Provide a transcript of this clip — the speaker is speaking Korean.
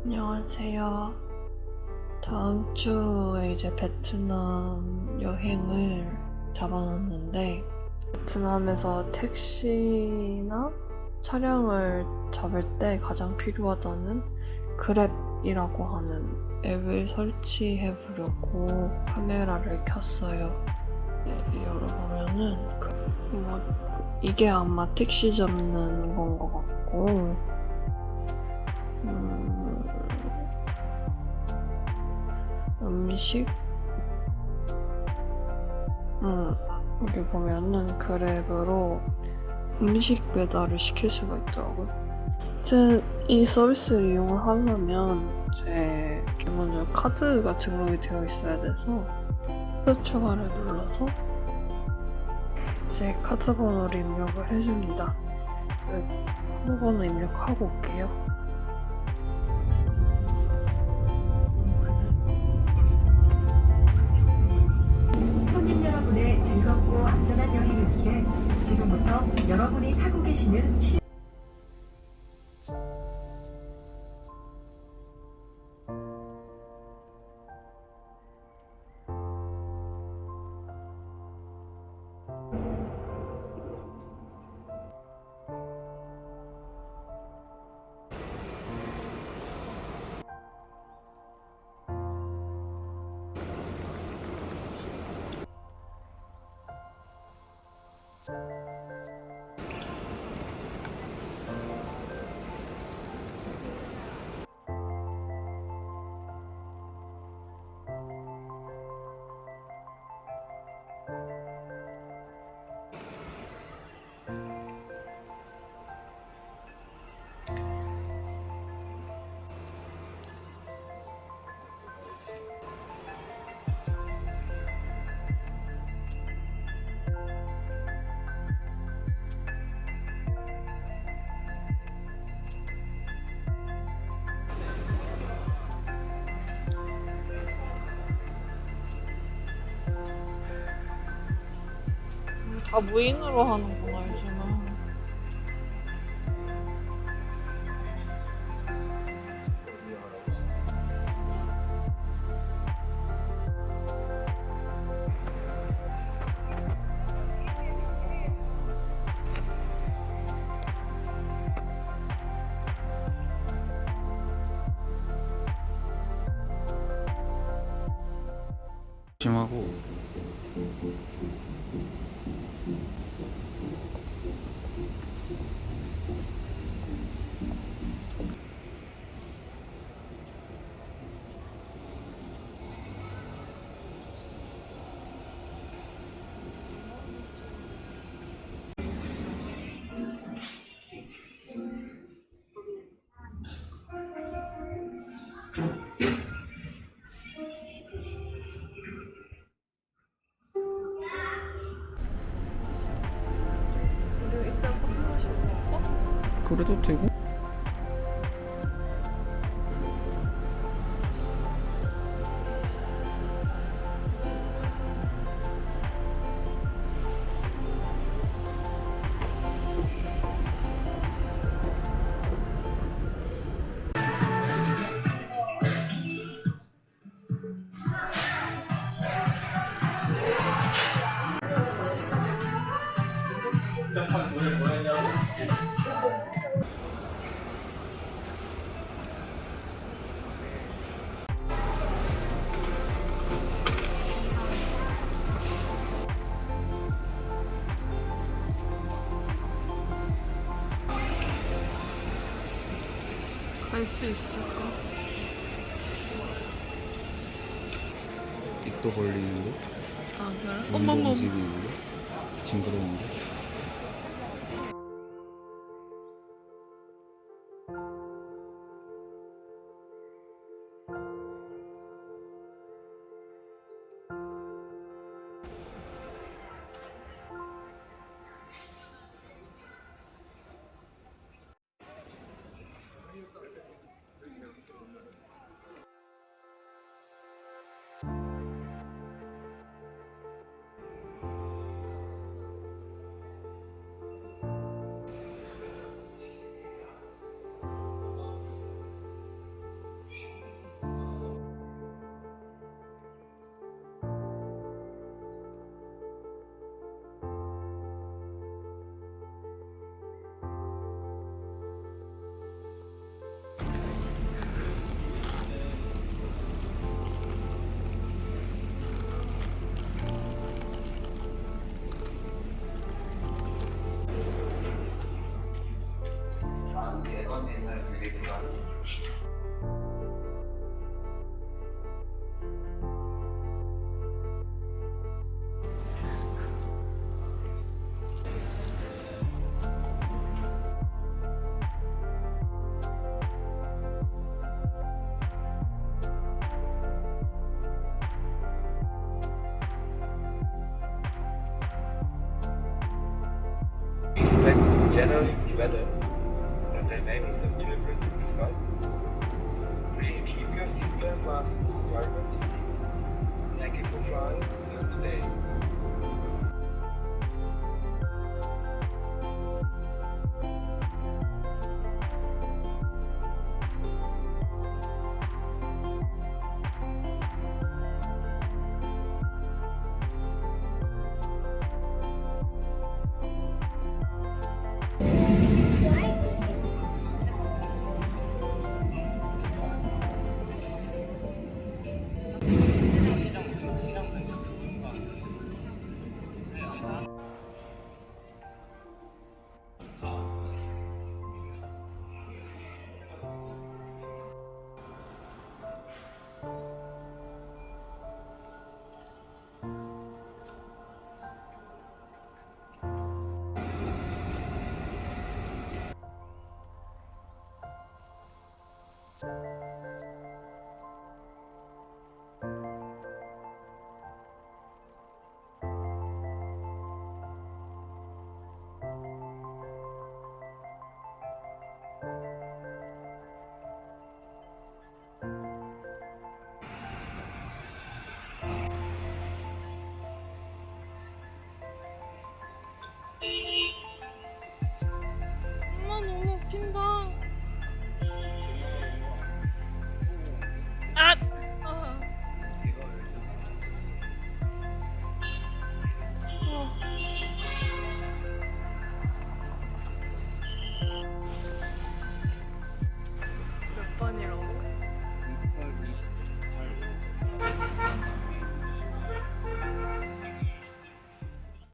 안녕하세요. 다음 주에 이제 베트남 여행을 잡아놨는데, 베트남에서 택시나 차량을 잡을 때 가장 필요하다는 그랩이라고 하는 앱을 설치해 보려고 카메라를 켰어요. 열어보면은 이게 아마 택시 잡는 건 것 같고, 음식? 여기 보면은 그랩으로 음식 배달을 시킬 수가 있더라고요. 아무튼 이 서비스를 이용을 하려면 제 먼저 카드가 등록이 되어 있어야 돼서 카드 추가를 눌러서 제 카드 번호를 입력을 해줍니다. 카드 번호 입력하고 올게요. 손님 여러분의 즐겁고 안전한 여행을 위해 지금부터 여러분이 타고 계시는 다 무인으로 하는구나, 요즘은. 조심하고. 우리 이따 커피 마시고 갈까? 그래도 되고. 갈 수 있을까? 입도 벌리는데. 아, 그래? 몸도 어머머. 움직이는데. 징그러운데. generally weather